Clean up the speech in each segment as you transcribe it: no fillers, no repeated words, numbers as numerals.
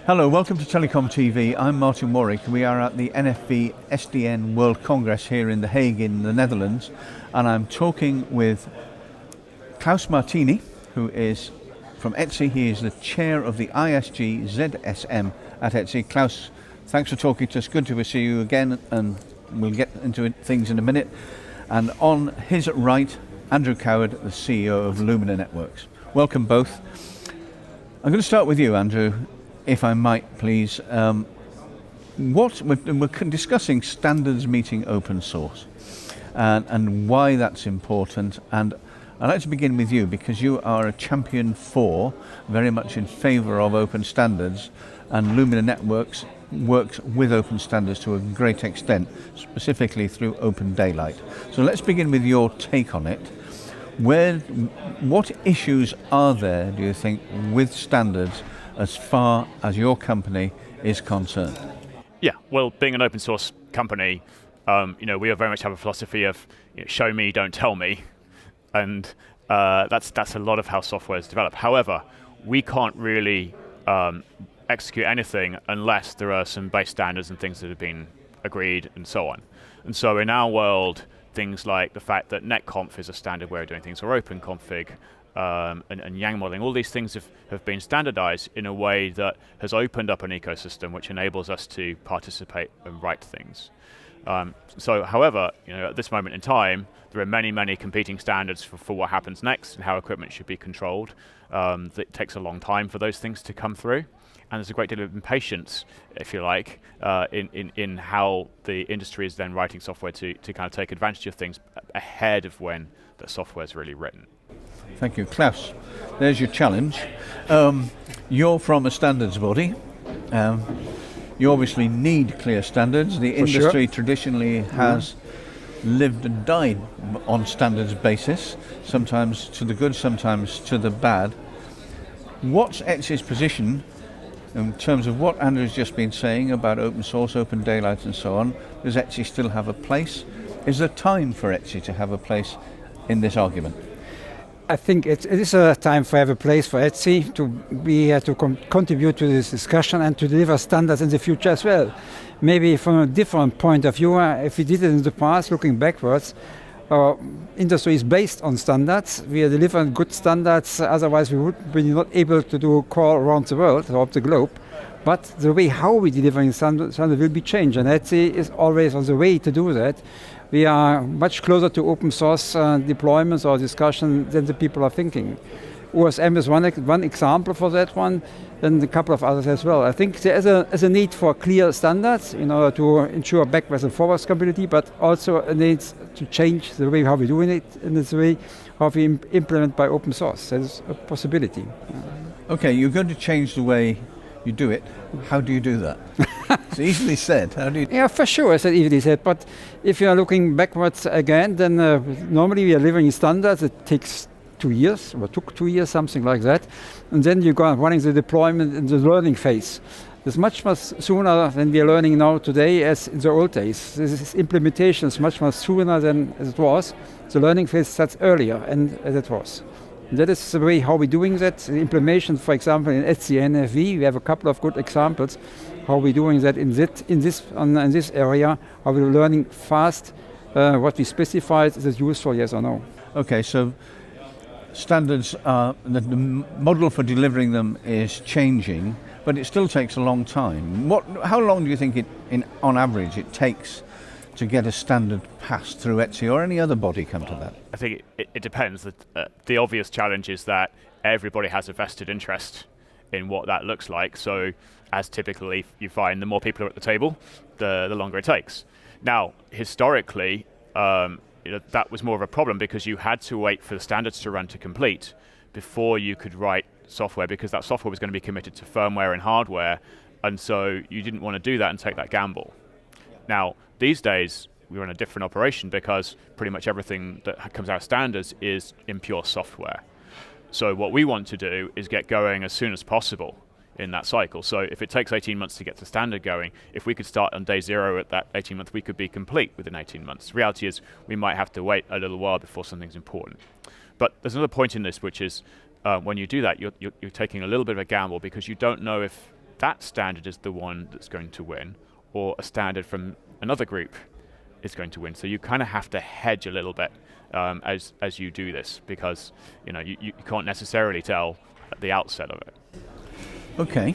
Hello, welcome to TelecomTV. I'm Martin Warwick. We are at the NFV SDN World Congress here in The Hague in the Netherlands, and I'm talking with Klaus Martiny, who is from ETSI. He is the chair of the ISG ZSM at ETSI. Klaus, thanks for talking to us. Good to see you again, and we'll get into things in a minute. And on his right, Andrew Coward, the CEO of Lumina Networks. Welcome both. I'm going to start with you, Andrew, if I might, please. We're discussing standards meeting open source and why that's important. And I'd like to begin with you because you are a champion for, very much in favour of open standards, and Lumina Networks works with open standards to a great extent, specifically through Open Daylight. So let's begin with your take on it. What issues are there, do you think, with standards as far as your company is concerned? Yeah, well, being an open source company, we very much have a philosophy of show me, don't tell me, and that's a lot of how software is developed. However, we can't really execute anything unless there are some base standards and things that have been agreed and so on. And so in our world, things like the fact that netconf is a standard way of doing things, or openconfig, and Yang modeling, all these things have been standardized in a way that has opened up an ecosystem which enables us to participate and write things. However, at this moment in time, there are many competing standards for what happens next and how equipment should be controlled. It takes a long time for those things to come through. And there's a great deal of impatience, if you like, in how the industry is then writing software to kind of take advantage of things ahead of when the software is really written. Thank you. Klaus, there's your challenge. You're from a standards body. You obviously need clear standards. The industry traditionally has lived and died on standards basis, sometimes to the good, sometimes to the bad. What's ETSI's position in terms of what Andrew's just been saying about open source, open daylight and so on? Does ETSI still have a place? Is there time for ETSI to have a place in this argument? I think it is a time for have a place for ETSI to be here to contribute to this discussion and to deliver standards in the future as well. Maybe from a different point of view, if we did it in the past, looking backwards, our industry is based on standards. We are delivering good standards, otherwise we would be not able to do a call around the world, around the globe. But the way how we delivering standards will be changed, and ETSI is always on the way to do that. We are much closer to open source deployments or discussion than the people are thinking. OSM is one example for that one, and a couple of others as well. I think there is a need for clear standards in order to ensure backwards and forwards compatibility, but also a need to change the way how we're doing it in this way, how we implement by open source. There's a possibility. Okay, you're going to change the way you do it. How do you do that? It's easily said. How do you? Yeah, for sure, it's easily said. But if you are looking backwards again, then normally we are living in standards. It takes 2 years, or took 2 years, something like that. And then you go running the deployment in the learning phase. It's much sooner than we are learning now today as in the old days. This implementation is much sooner than as it was. The learning phase starts earlier and as it was. That is the way how we're doing that. The implementation, for example, in ETSI NFV, we have a couple of good examples how we're doing that in this area, how we're learning fast what we specified, is it useful, yes or no. Okay, so standards are, the model for delivering them is changing, but it still takes a long time. How long do you think on average it takes to get a standard passed through ETSI or any other body come to that? I think it depends. The obvious challenge is that everybody has a vested interest in what that looks like. So as typically you find, the more people are at the table, the longer it takes. Now, historically, that was more of a problem because you had to wait for the standards to run to complete before you could write software, because that software was going to be committed to firmware and hardware, and so you didn't want to do that and take that gamble. Now, these days, we're in a different operation because pretty much everything that comes out of standards is in pure software. So what we want to do is get going as soon as possible in that cycle. So if it takes 18 months to get the standard going, if we could start on day zero at that 18 months, we could be complete within 18 months. The reality is we might have to wait a little while before something's important. But there's another point in this, which is when you do that, you're taking a little bit of a gamble because you don't know if that standard is the one that's going to win, or a standard from another group is going to win. So you kind of have to hedge a little bit as you do this, because you can't necessarily tell at the outset of it. Okay.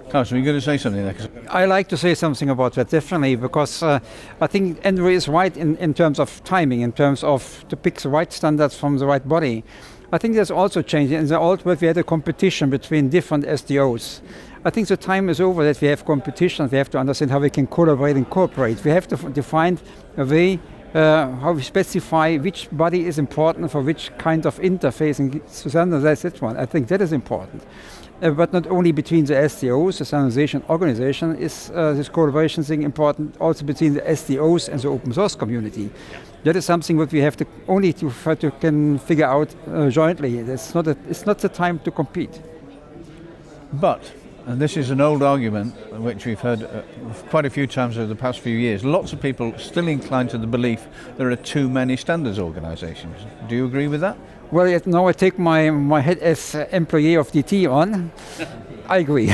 Klaus, were you going to say something there? I like to say something about that, definitely, because I think Andrew is right in terms of timing, in terms of to pick the right standards from the right body. I think there's also change. In the old world, we had a competition between different SDOs. I think the time is over that we have competition. We have to understand how we can collaborate and cooperate. We have to define a way how we specify which body is important for which kind of interface and standardize that one. I think that is important. But not only between the SDOs, the standardization organization, is this collaboration thing important, also between the SDOs and the open source community. Yeah. That is something that we have to can figure out jointly. It's not the time to compete. But, and this is an old argument which we've heard quite a few times over the past few years, lots of people still inclined to the belief there are too many standards organizations. Do you agree with that? Well, now I take my head as employee of DT on. I agree.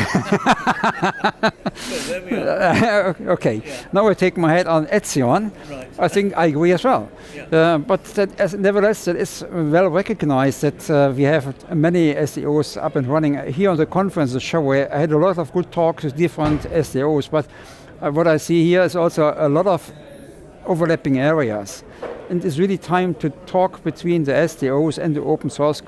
There we are. Okay. Yeah. Now I take my head on ETSI on. Right. I think I agree as well. Yeah. But nevertheless, it is well recognized that we have many SDOs up and running. Here on the conference, the show, I had a lot of good talks with different SDOs, but what I see here is also a lot of overlapping areas. And it's really time to talk between the SDOs and the open source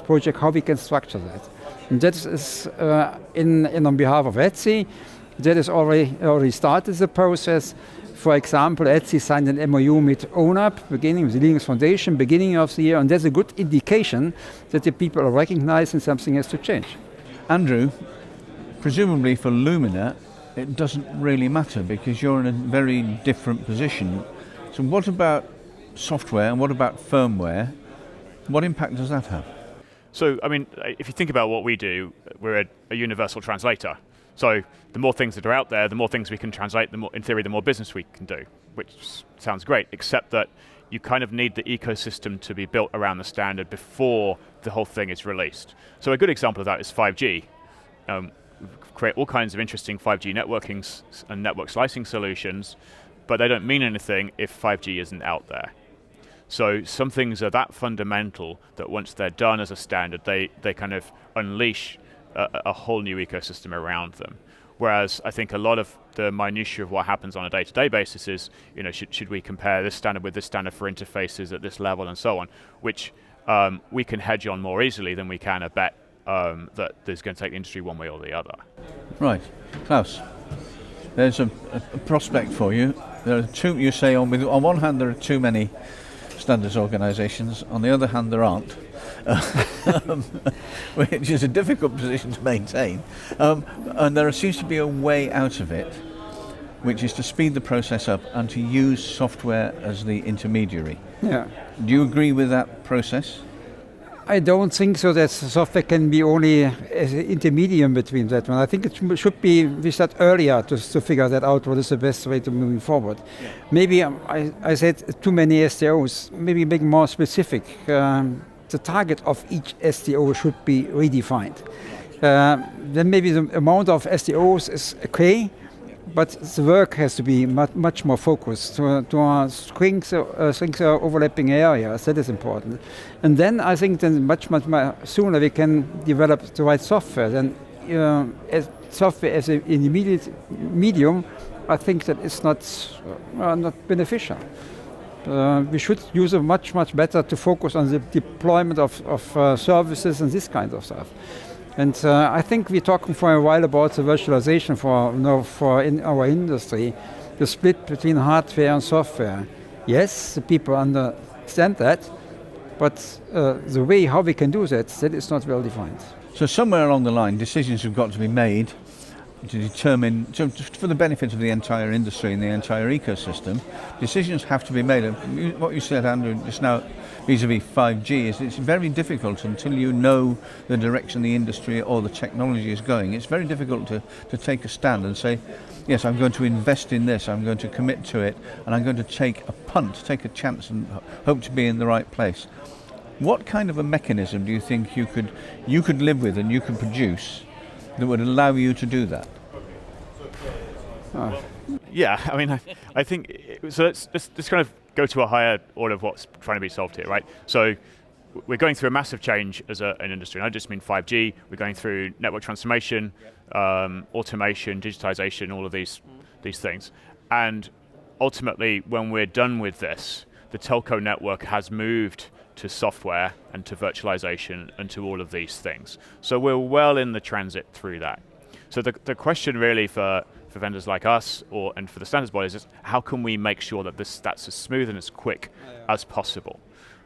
project, how we can structure that. And that is on behalf of ETSI. That is already started the process. For example, ETSI signed an MOU with ONUP, beginning with the Linux Foundation, beginning of the year, and that's a good indication that the people are recognizing something has to change. Andrew, presumably for Lumina, it doesn't really matter because you're in a very different position. So what about software and what about firmware? What impact does that have? So, I mean, if you think about what we do, we're a universal translator. So the more things that are out there, the more things we can translate, in theory, the more business we can do, which sounds great, except that you kind of need the ecosystem to be built around the standard before the whole thing is released. So a good example of that is 5G. We create all kinds of interesting 5G networking and network slicing solutions, but they don't mean anything if 5G isn't out there. So some things are that fundamental that once they're done as a standard, they kind of unleash a whole new ecosystem around them. Whereas I think a lot of the minutiae of what happens on a day-to-day basis is, should we compare this standard with this standard for interfaces at this level and so on, which we can hedge on more easily than we can a bet that there's going to take the industry one way or the other. Right. Klaus, there's a prospect for you. There are two, you say, on one hand there are too many standards organisations, on the other hand there aren't, which is a difficult position to maintain. And there seems to be a way out of it, which is to speed the process up and to use software as the intermediary. Yeah. Do you agree with that process? I don't think so that software can be only as an intermediate between that one. I think it should be, we start earlier to figure that out, what is the best way to moving forward. Yeah. Maybe I said too many SDOs, maybe make more specific. The target of each SDO should be redefined. Then maybe the amount of SDOs is okay, but the work has to be much more focused to shrink the overlapping areas. That is important. And then I think then much sooner we can develop the right software. Then software as an intermediate medium, I think that is not beneficial. We should use it much better to focus on the deployment of services and this kind of stuff. And I think we're talking for a while about the virtualization for in our industry, the split between hardware and software. Yes, the people understand that, but the way how we can do that is not well defined. So somewhere along the line, decisions have got to be made to determine, for the benefit of the entire industry and the entire ecosystem, decisions have to be made. What you said, Andrew, just now, vis-a-vis 5G, is it's very difficult until you know the direction the industry or the technology is going. It's very difficult to take a stand and say, yes, I'm going to invest in this, I'm going to commit to it, and I'm going to take a punt, take a chance and hope to be in the right place. What kind of a mechanism do you think you could live with and you could produce that would allow you to do that? Yeah, I mean, I think, so let's kind of go to a higher order of what's trying to be solved here, right? So we're going through a massive change as an industry, and I just mean 5G. We're going through network transformation, automation, digitization, all of these things. And ultimately, when we're done with this, the telco network has moved to software and to virtualization and to all of these things. So we're well in the transit through that. So the question really for vendors like us and for the standards bodies is how can we make sure that that's as smooth and as quick as possible,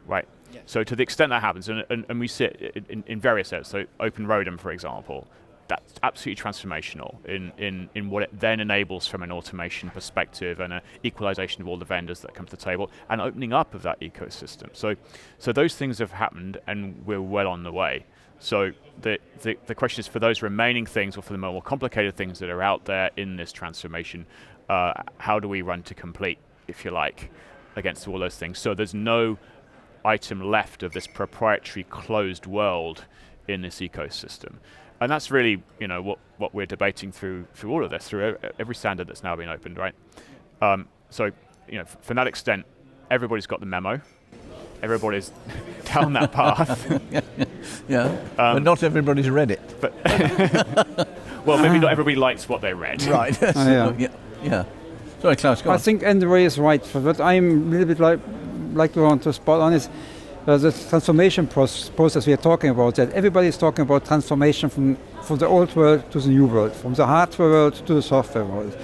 right? Yeah. So to the extent that happens, and we see it in various areas, so Open ROADM, for example, that's absolutely transformational in what it then enables from an automation perspective and an equalization of all the vendors that come to the table and opening up of that ecosystem. So those things have happened and we're well on the way. So the question is for those remaining things or for the more complicated things that are out there in this transformation, how do we run to complete, if you like, against all those things? So there's no item left of this proprietary closed world in this ecosystem. And that's really, what we're debating through all of this, through every standard that's now been opened, right? So, from that extent, everybody's got the memo. Everybody's down that path. Yeah, but not everybody's read it. But well, maybe not everybody likes what they read. Right. Yeah. Sorry, Klaus, go on. I think Andre is right. But I'm a little bit like to want to spot on is the transformation process we are talking about. That everybody is talking about transformation from the old world to the new world, from the hardware world to the software world.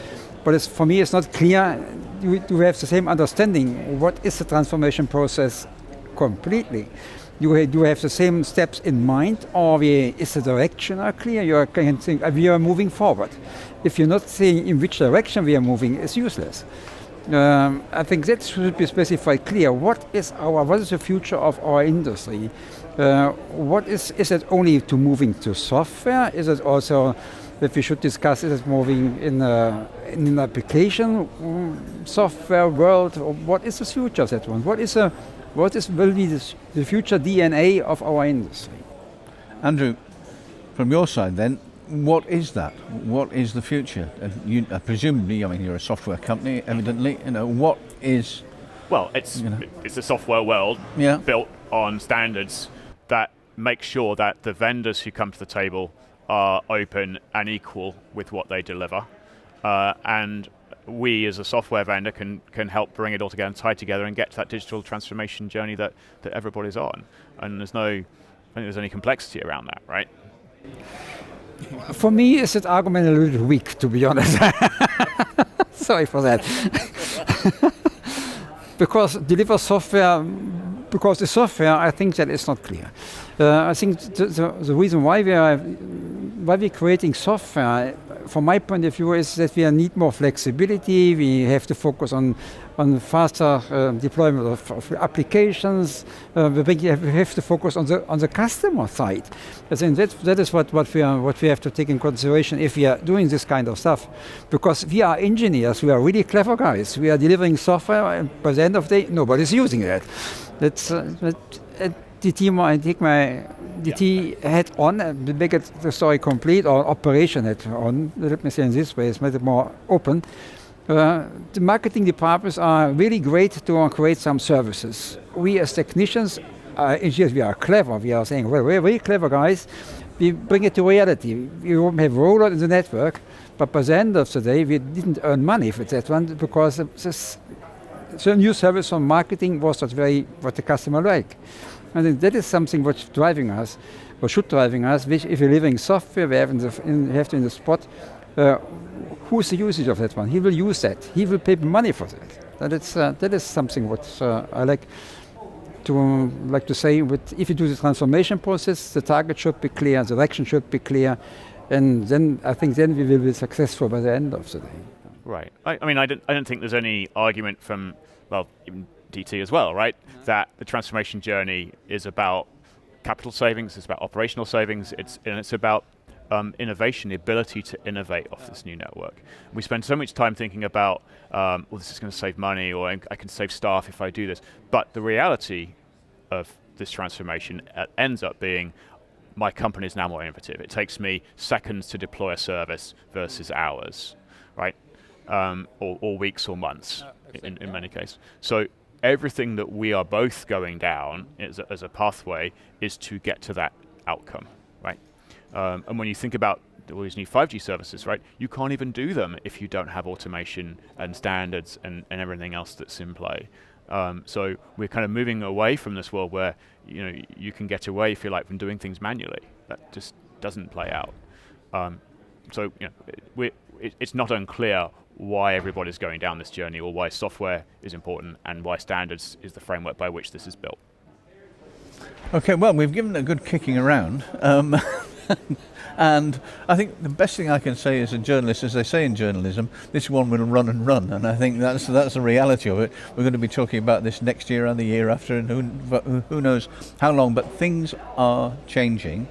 But for me, it's not clear. Do we have the same understanding? What is the transformation process completely? Do we have the same steps in mind, or is the direction clear? You can think we are moving forward. If you're not saying in which direction we are moving, it's useless. I think that should be specified clear. What is the future of our industry? What is it only to moving to software? Is it also that we should discuss, is it moving in an application software world? Or what is the future of that one? What will be the future DNA of our industry? Andrew, from your side then, what is that? What is the future? Presumably, you're a software company, evidently. What is... Well, it's a software world built on standards that make sure that the vendors who come to the table are open and equal with what they deliver. And we as a software vendor can help bring it all together and tie together and get to that digital transformation journey that everybody's on. And I don't think there's any complexity around that, right? For me, is that argument a little weak, to be honest. Sorry for that. Because deliver software, because the software, I think that is not clear. I think the reason why we're creating software, from my point of view, is that we need more flexibility. We have to focus on faster deployment of applications. We have to focus on the customer side. I think that is what we have to take in consideration if we are doing this kind of stuff. Because we are engineers, we are really clever guys. We are delivering software, and by the end of the day, nobody's using it. That's I take my DT head on and make it the story complete, or operation head on. Let me say in this way, it's made it more open. The marketing departments are really great to create some services. We as technicians, engineers, we are clever. We are saying, well, we're very clever guys. We bring it to reality. We won't have rollout in the network, but by the end of the day, we didn't earn money for that one because the new service from marketing was not very what the customer like. I think that is something what's driving us, or should driving us. Which, if you're living software, we have to in the spot. Who's the usage of that one? He will use that. He will pay money for that. That is something what I like to say. If you do the transformation process, the target should be clear, the direction should be clear, and then I think we will be successful by the end of the day. Right. I don't think there's any argument from even DT as well, right? Mm-hmm. That the transformation journey is about capital savings, it's about operational savings, it's about innovation, the ability to innovate off this new network. We spend so much time thinking about, this is going to save money, or I can save staff if I do this. But the reality of this transformation ends up being my company is now more innovative. It takes me seconds to deploy a service versus hours, right? Or weeks or months in many cases. So everything that we are both going down as a pathway is to get to that outcome, right? And when you think about all these new 5G services, right, you can't even do them if you don't have automation and standards and everything else that's in play. So we're kind of moving away from this world where you can get away, if you like, from doing things manually. That just doesn't play out. So it's not unclear why everybody's going down this journey, or why software is important, and why standards is the framework by which this is built. Okay, well, we've given it a good kicking around. And I think the best thing I can say as a journalist, as they say in journalism, this one will run and run, and I think that's the reality of it. We're going to be talking about this next year and the year after, and who knows how long, but things are changing,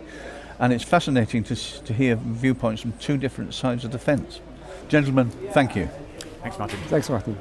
and it's fascinating to hear viewpoints from two different sides of the fence. Gentlemen, thank you. Thanks, Martin. Thanks, Martin.